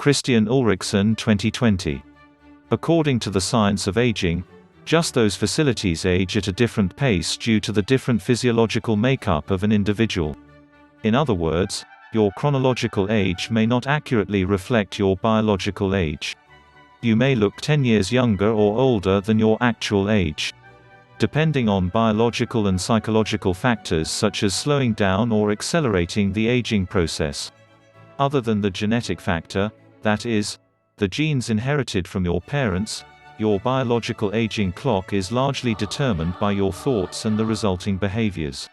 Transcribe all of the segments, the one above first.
Christian Ulrichsen 2020. According to the science of aging, just those facilities age at a different pace due to the different physiological makeup of an individual. In other words, your chronological age may not accurately reflect your biological age. You may look 10 years younger or older than your actual age. Depending on biological and psychological factors such as slowing down or accelerating the aging process. Other than the genetic factor, that is, the genes inherited from your parents, your biological aging clock is largely determined by your thoughts and the resulting behaviors.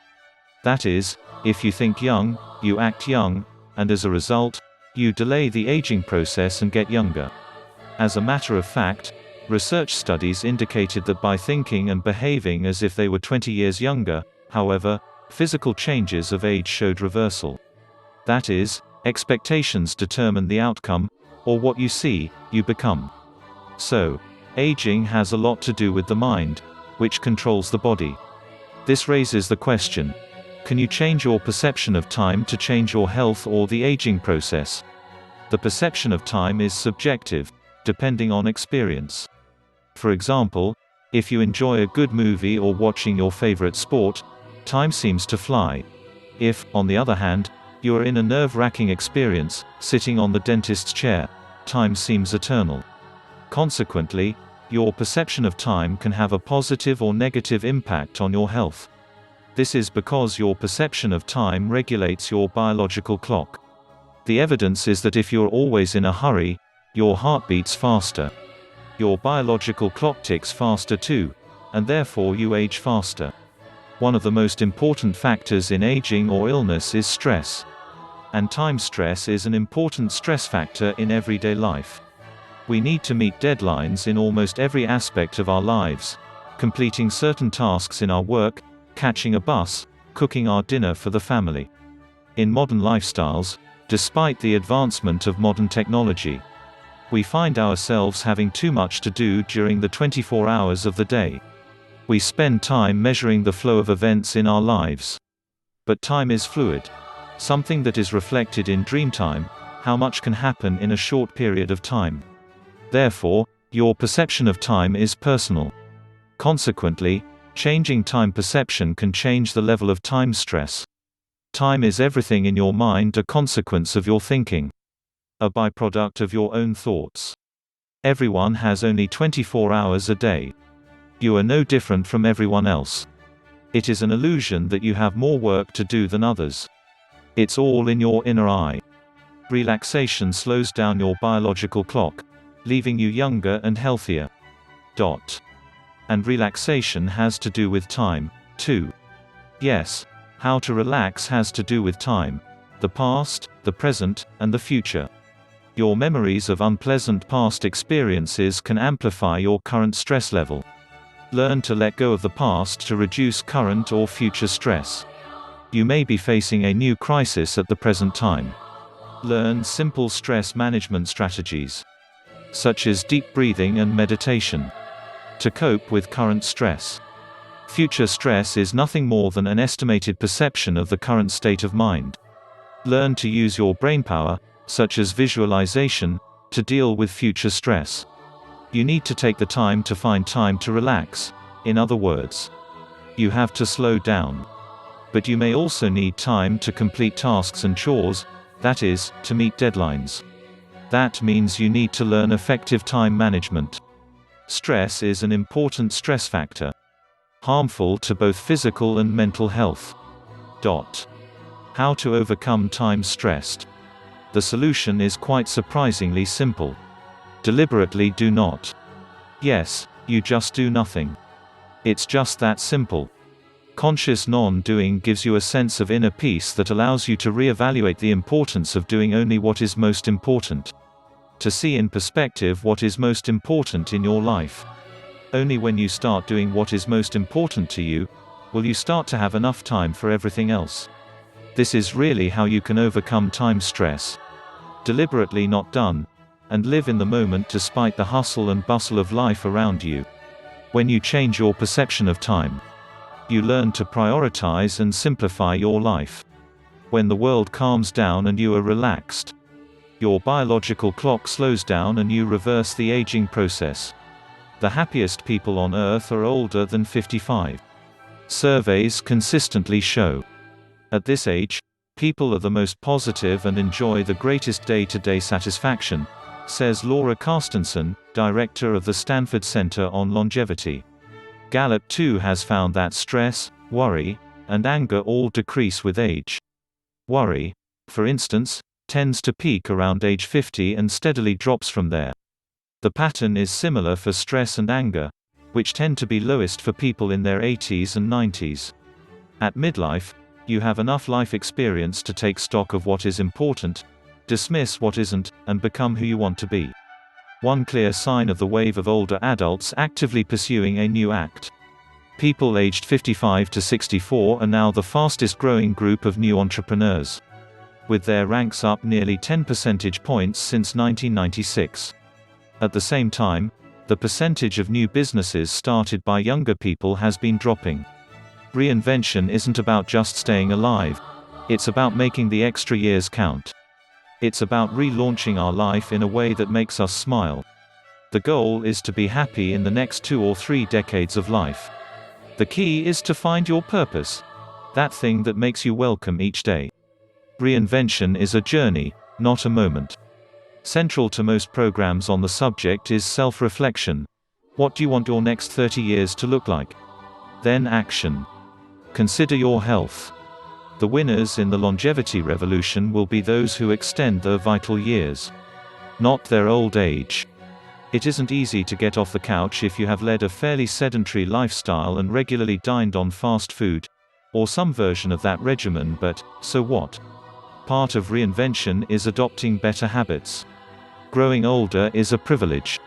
That is, if you think young, you act young, and as a result, you delay the aging process and get younger. As a matter of fact, research studies indicated that by thinking and behaving as if they were 20 years younger, however, physical changes of age showed reversal. That is, expectations determine the outcome, or what you see, you become. So, aging has a lot to do with the mind, which controls the body. This raises the question: can you change your perception of time to change your health or the aging process? The perception of time is subjective, depending on experience. For example, if you enjoy a good movie or watching your favorite sport, time seems to fly. If, on the other hand, you are in a nerve-wracking experience, sitting on the dentist's chair, time seems eternal. Consequently, your perception of time can have a positive or negative impact on your health. This is because your perception of time regulates your biological clock. The evidence is that if you're always in a hurry, your heart beats faster. Your biological clock ticks faster too, and therefore you age faster. One of the most important factors in aging or illness is stress. And time stress is an important stress factor in everyday life. We need to meet deadlines in almost every aspect of our lives, completing certain tasks in our work, catching a bus, cooking our dinner for the family. In modern lifestyles, despite the advancement of modern technology, we find ourselves having too much to do during the 24 hours of the day. We spend time measuring the flow of events in our lives. But time is fluid. Something that is reflected in dream time, how much can happen in a short period of time. Therefore, your perception of time is personal. Consequently, changing time perception can change the level of time stress. Time is everything in your mind, a consequence of your thinking. A byproduct of your own thoughts. Everyone has only 24 hours a day. You are no different from everyone else. It is an illusion that you have more work to do than others. It's all in your inner eye. Relaxation slows down your biological clock, leaving you younger and healthier. And relaxation has to do with time, too. Yes, how to relax has to do with time, the past, the present, and the future. Your memories of unpleasant past experiences can amplify your current stress level. Learn to let go of the past to reduce current or future stress. You may be facing a new crisis at the present time. Learn simple stress management strategies, such as deep breathing and meditation, to cope with current stress. Future stress is nothing more than an estimated perception of the current state of mind. Learn to use your brainpower, such as visualization, to deal with future stress. You need to take the time to find time to relax. In other words, you have to slow down. But you may also need time to complete tasks and chores, that is, to meet deadlines. That means you need to learn effective time management. Stress is an important stress factor, harmful to both physical and mental health. How to overcome time stressed? The solution is quite surprisingly simple. Deliberately do not. Yes, you just do nothing. It's just that simple. Conscious non-doing gives you a sense of inner peace that allows you to re-evaluate the importance of doing only what is most important. To see in perspective what is most important in your life. Only when you start doing what is most important to you, will you start to have enough time for everything else. This is really how you can overcome time stress. Deliberately not done, and live in the moment despite the hustle and bustle of life around you. When you change your perception of time, you learn to prioritize and simplify your life. When the world calms down and you are relaxed, Your biological clock slows down and you reverse the aging process. The happiest people on Earth are older than 55. Surveys consistently show. At this age, people are the most positive and enjoy the greatest day-to-day satisfaction, says Laura Carstensen, director of the Stanford Center on Longevity. Gallup too has found that stress, worry, and anger all decrease with age. Worry, for instance, tends to peak around age 50 and steadily drops from there. The pattern is similar for stress and anger, which tend to be lowest for people in their 80s and 90s. At midlife, you have enough life experience to take stock of what is important, dismiss what isn't, and become who you want to be. One clear sign of the wave of older adults actively pursuing a new act. People aged 55 to 64 are now the fastest growing group of new entrepreneurs, with their ranks up nearly 10 percentage points since 1996. At the same time, the percentage of new businesses started by younger people has been dropping. Reinvention isn't about just staying alive. It's about making the extra years count. It's about relaunching our life in a way that makes us smile. The goal is to be happy in the next 2 or 3 decades of life. The key is to find your purpose. That thing that makes you welcome each day. Reinvention is a journey, not a moment. Central to most programs on the subject is self-reflection. What do you want your next 30 years to look like? Then action. Consider your health. The winners in the longevity revolution will be those who extend their vital years, not their old age. It isn't easy to get off the couch if you have led a fairly sedentary lifestyle and regularly dined on fast food, or some version of that regimen, but so what? Part of reinvention is adopting better habits. Growing older is a privilege,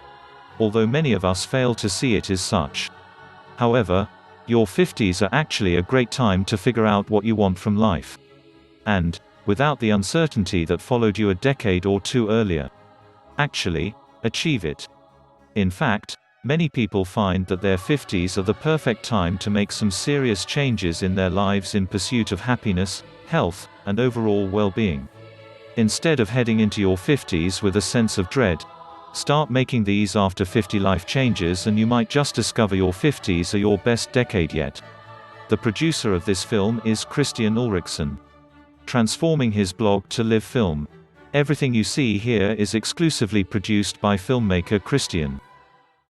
although many of us fail to see it as such. However, your 50s are actually a great time to figure out what you want from life. And, without the uncertainty that followed you a decade or 2 earlier, actually achieve it. In fact, many people find that their 50s are the perfect time to make some serious changes in their lives in pursuit of happiness, health, and overall well-being. Instead of heading into your 50s with a sense of dread, start making these after 50 life changes and you might just discover your 50s are your best decade yet. The producer of this film is Christian Ulrichsen. Transforming his blog to live film. Everything you see here is exclusively produced by filmmaker Christian.